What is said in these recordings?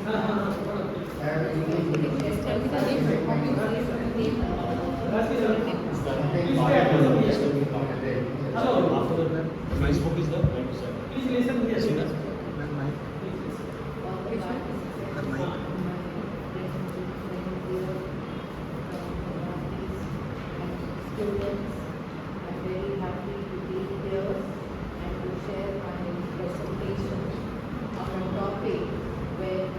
My smoke is there. Please listen here. Students, I'm very happy to be here and to share my presentation on a topic where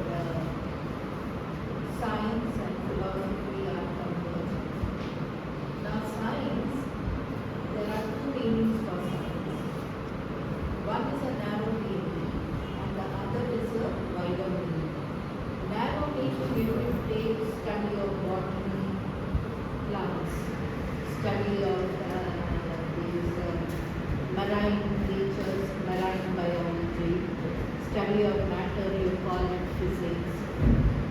science and philosophy are converging. Now science, there are two meanings for science. One is a narrow meaning and the other is a wider meaning. Narrow meaning, if you take study of botany, plants, study of these marine creatures, marine biology, study of matter, you call it physics.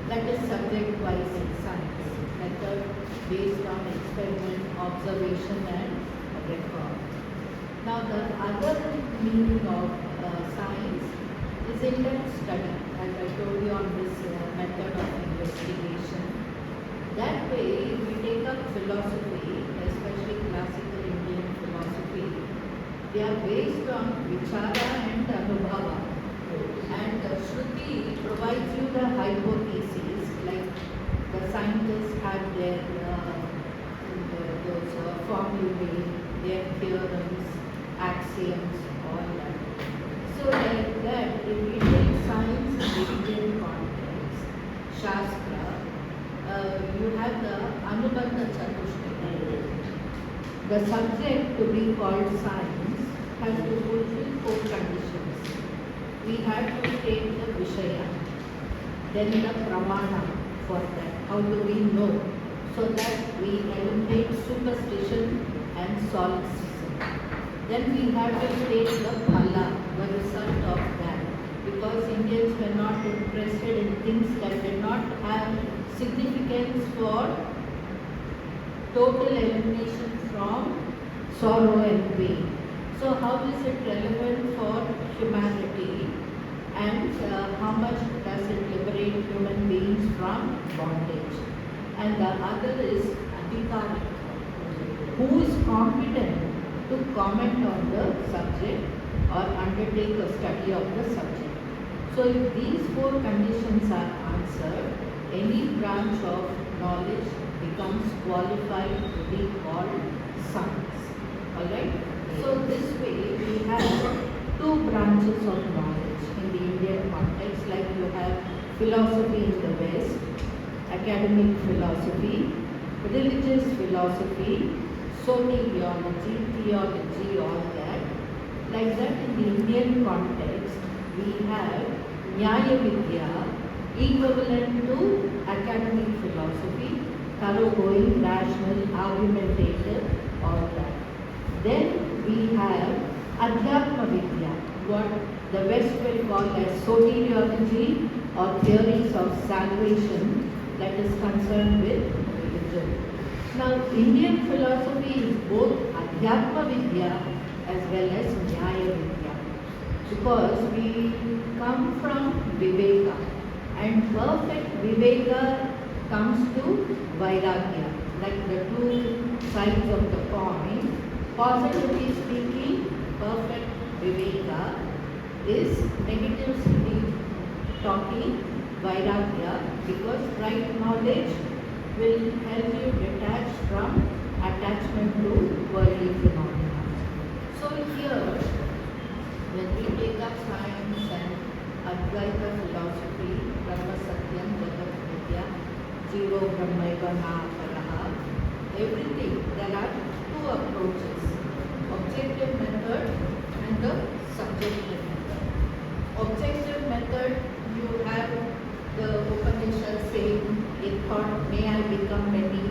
That is subject-wise in science, method based on experiment, observation and record. Now the other meaning of science is in-depth study, as I told you on this method of investigation. That way, we take up philosophy, especially classical Indian philosophy. They are based on vichara and anubhava. And Shruti provides you the hypotheses, like the scientists have their those formulae, their theorems, axioms, all that. So like that, if we take science in the Indian context, Shastra, you have the Anubandha Chatushka. The subject to be called science has to fulfill 4 conditions. We have to take the Vishaya, then the Pramana for that. How do we know? So that we eliminate superstition and solipsism. Then we have to take the Phala, the result of that. Because Indians were not interested in things that did not have significance for total elimination from sorrow and pain. So how is it relevant for humanity and how much does it liberate human beings from bondage? And the other is Advaita, who is competent to comment on the subject or undertake a study of the subject. So if these 4 conditions are answered, any branch of knowledge becomes qualified to be called science. Alright? So this way we have 2 branches of knowledge in the Indian context, like you have philosophy in the West, academic philosophy, religious philosophy, soteriology, theology, all that. Like that in the Indian context, we have Nyaya Vidya, equivalent to academic philosophy, thoroughgoing, rational, argumentative, all that. Then we have Adhyatma Vidya, what the West will call as soteriology or theories of salvation, that is concerned with religion. Now, Indian philosophy is both Adhyatma Vidya as well as Nyaya Vidya, because we come from Viveka, and perfect Viveka comes to Vairagya, like the 2 sides of the coin. Positively speaking, perfect Viveka is negatively talking Vairagya, because right knowledge will help you detach from attachment to worldly phenomena. So here, when we take up science and Advaita philosophy, Brahma Satyam, Jagat Vidya, Zero Brahmaiva Mahaparaha, everything, there are 2 approaches, objective method and the subjective method. Objective method, you have the Upanishad saying, it thought, may I become many,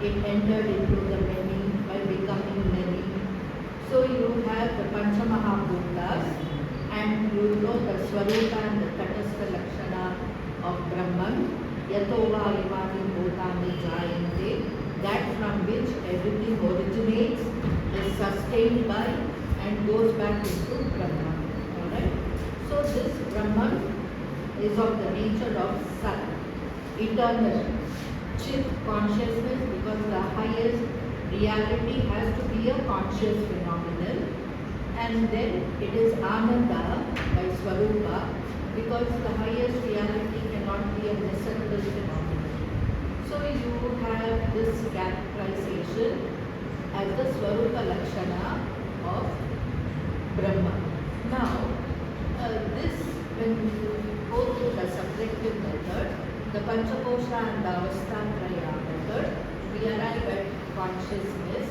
it entered into the many by becoming many. So you have the Panchamahabhutas, and you know the Swarupa and the Tatastha Lakshana of Brahman, Yatova Imani Bhutani Jayante, that from which everything originates, is sustained by and goes back into Brahman. Alright? So this Brahman is of the nature of Sat, eternal, Chit, consciousness, because the highest reality has to be a conscious phenomenon. And then it is Ananda by Swarupa, because the highest reality cannot be a miserable phenomenon. So you have this characterization as the Swarupa Lakshana of Brahma. Now, this, when you go through the subjective method, the Panchakosha and the Avasthatraya method, we arrive at consciousness,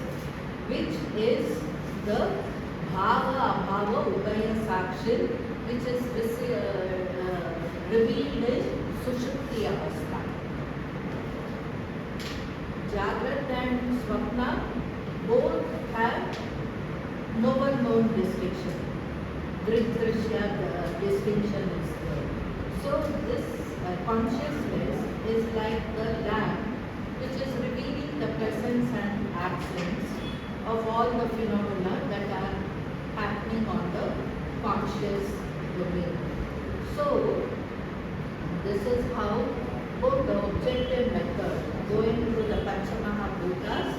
which is the Bhava Abhava Ubhaya Sakshin, which is revealed in Sushupti Avastha. Jagrat and Swapna both have no one known distinction. Drisya, the distinction is there. So this consciousness is like the lamp which is revealing the presence and absence of all the phenomena that are happening on the conscious domain. So this is how both the objective method, going through the Panchamahabhutas,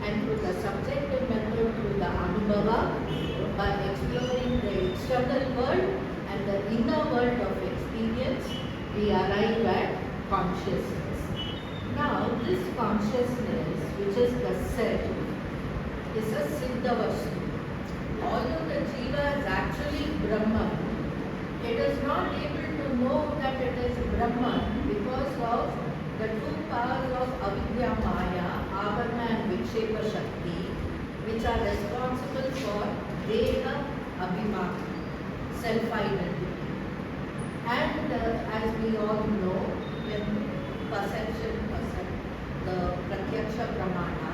and through the subjective method through the Anubhava, by exploring the external world and the inner world of experience, we arrive at consciousness. Now, this consciousness, which is the self, is a Siddha Vastu. Although the Jiva is actually Brahman, it is not able to know that it is Brahman because of the two powers of Avidya Maya, Avarna and Vikshepa Shakti, which are responsible for Deha Abhimana, self-identity. And as we all know, when perception, the Pratyaksha Pramana,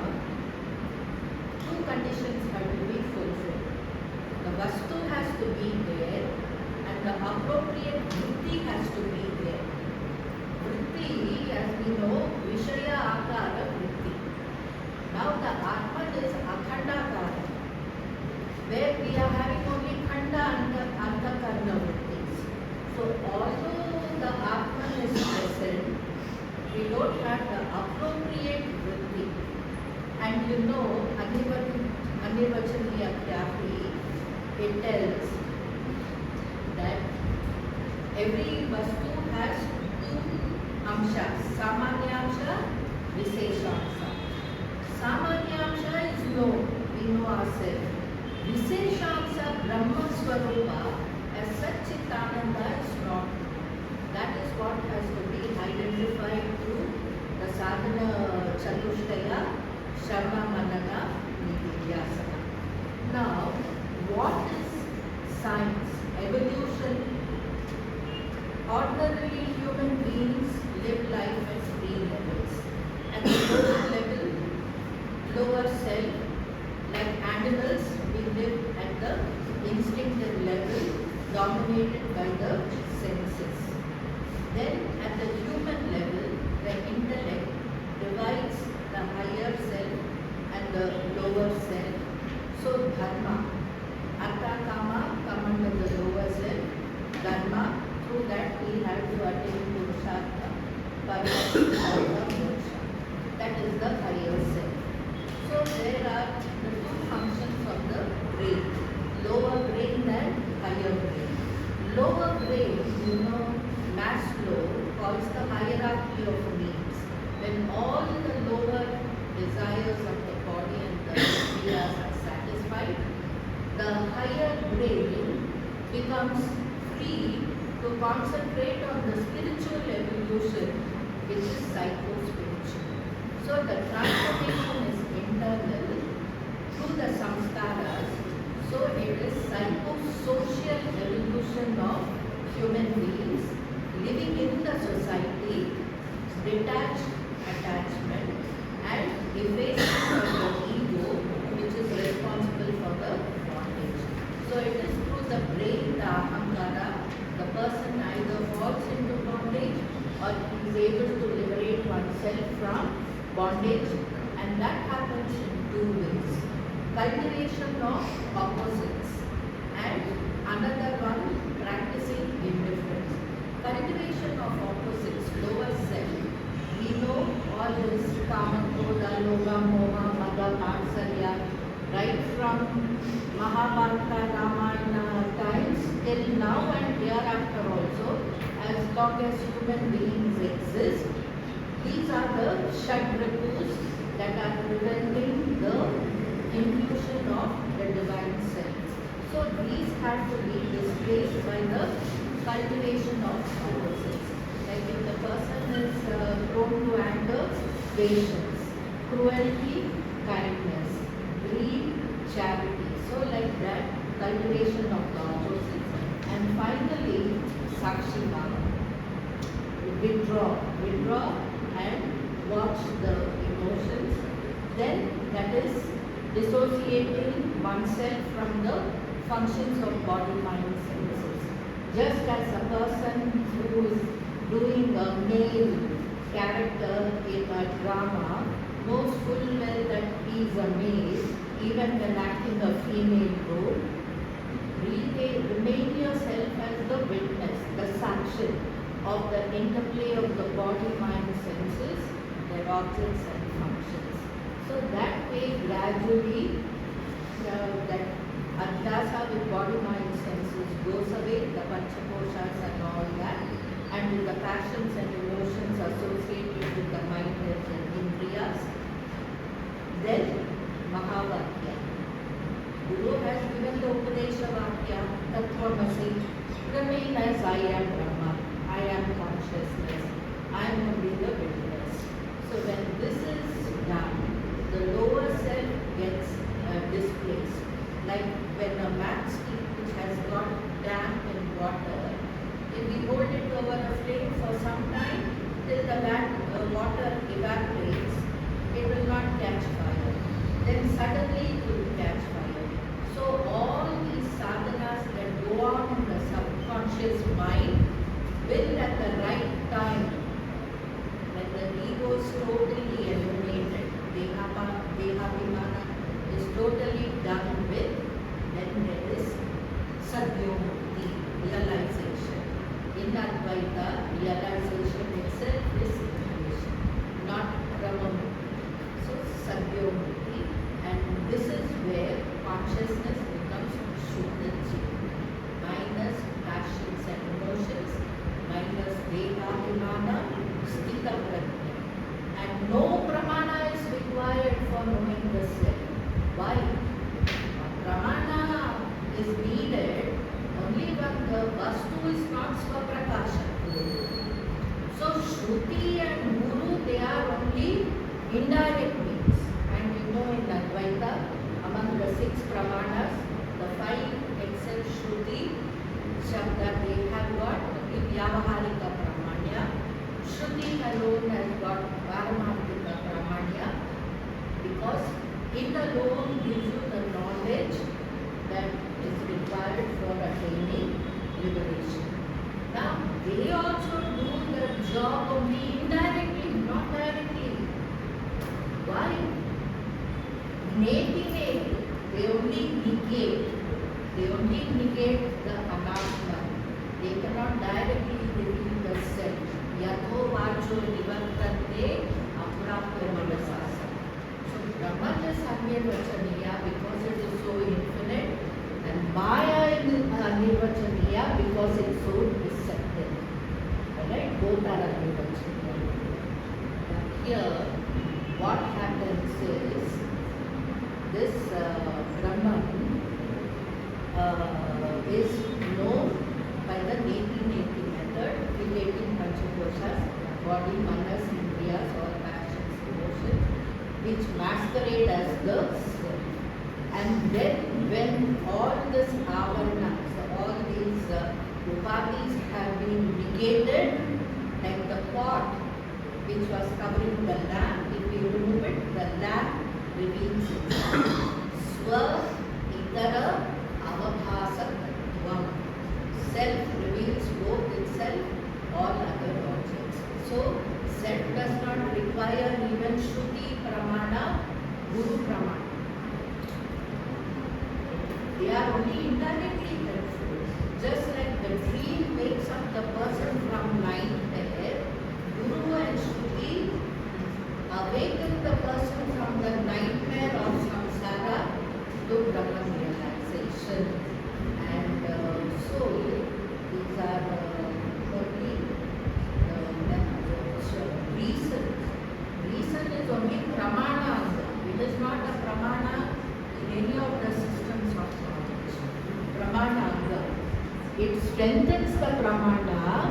two conditions have to be fulfilled. The Vastu has to be there and the appropriate Vritti has to be there. Vritti, as we know, Vishaya Akara Vritti. Now the Atman is Akhandakara, where we are having only Khanda and Antakarna Vrittis. So although the Atman is present, we don't have the appropriate Vritti. And you know, Anivachaniya Kyapi, it tells that every Vastu has two amshas, Samanyamsha, Visheshamsha. Samanyamsha is known, we know ourselves. Visheshamsha, Brahma Swarupa, as such Chitananda is not. That is what has to be identified through the sadhana chatushtaya, Sharma Manana, Nidhyasana. Now, what is science? Evolution. Ordinarily, human beings live life at three levels. At the lower level, lower self, like animals, we live at the instinctive level, dominated by the senses. Then at the human level, the intellect divides the higher self and the lower self. So dharma, artha, kama come under the lower self. Dharma, through that we have to attain purushartha, paramapurushārtha, moksha. That is the higher self. So there are the two functions of the brain, lower brain and higher brain. Lower brain, you know, Maslow calls the hierarchy of needs. When all the lower desires of the body and the ideas are satisfied, the higher brain becomes free to concentrate on the spiritual evolution, which is psycho-spiritual. So the transformation is internal through the samskaras. So it is psycho-social evolution of human beings living in the society, detached attachment and effacement of the ego, which is responsible for the bondage. So it is through the brain, the ahankara, the person either falls into bondage or is able to liberate oneself from bondage, and that happens in two ways. Cultivation of opposites and another one, practicing indifference. Cultivation of opposites, lower self. We know all this Kama, Krodha, Loga, Moha, Mada, Matsarya, right from Mahabharata, Ramayana times till now and hereafter also, as long as human beings exist. These are the Shadritus that are preventing the infusion of the divine self. So these have to be displaced by the cultivation of opposites. Like if the person is prone to anger, patience, cruelty, kindness, greed, charity. So like that, cultivation of the opposites. And finally, Sakshima, withdraw and watch the emotions. Then that is dissociating oneself from the functions of body, mind, senses. Just as a person who is doing a male character in a drama knows full well that he is a male, even when acting a female role, remain yourself as the witness, the sanction of the interplay of the body, mind, senses, their objects and functions. So that way gradually that adhyasa with body, mind, senses goes away, the panchakoshas and all that, and with the passions and emotions associated with the mind and indriyas. Then Mahavakya. Guru has given the Upadesha Vakya, Tattvamasi, remain as I am Brahma, I am consciousness, I am only the witness. So when this is done, the lower self gets displaced. Like when a matchstick which has got damp in water, if we hold it over a flame for some time, till the water evaporates, it will not catch fire. Then suddenly it will catch fire. So all these sadhanas that go on in the subconscious mind will at the right time, when the ego is totally eliminated, Dehabhimana is totally done with, then there is Sadyomukti, realization. In Advaita, realization itself is illusion, not Brahmamukti. So Sadyomukti, and this is where consciousness becomes Shuddha Jiva, minus passions and emotions, minus Dehabhimana, Sthita Prajna. And no pramana is required for knowing the self. Why? Pramana is needed only when the vastu is not svaprakasha. So Shruti and Guru, they are only indirect means. And you know in Advaita, among the 6 pramanas, the 5 except Shruti, Shabda, they have got only Vyavaharika Pramanya. Shruti alone has got Paramarthika Pramanya, because it alone gives you the knowledge that is required for attaining liberation. Now, they also do the job only indirectly, not directly. Why? Native, they only negate the anatma. They cannot directly reveal the self. Yatho vacho nivartante aprapya manasasa. So Brahma is Nirvachaniya because it is so infinite, and Maya is Nirvachaniya because it is so deceptive. Alright, both are Nirvachaniya. Here, what happens is, this Brahman is known by the neti method, relating panchakoshas, body, manas, indriyas, or passions, emotions, which masquerade as the self. And then when all this avanas, all these upadhis have been negated, like the pot which was covering the lamp, if we remove it, the lamp reveals itself. Swa, itara, avabhasa, tattvam. Self reveals both itself, all other objects. So, self does not require even Shruti Pramana, Guru Pramana. They are only indirectly helpful. Just like the dream wakes up the person from night strengthens the pramana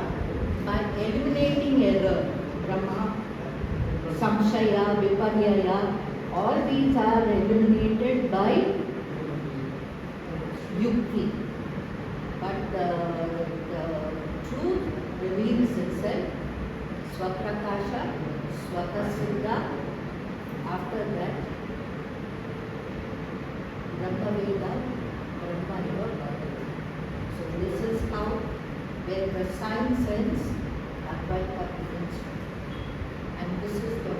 by eliminating error. Brahma, samshaya, viparyaya, all these are eliminated by yukti. But the truth reveals itself, swaprakasha, swatasiddha. After that, Brahmaveda, Brahma your body. So this is how, where the science ends, Advaita begins. And this is the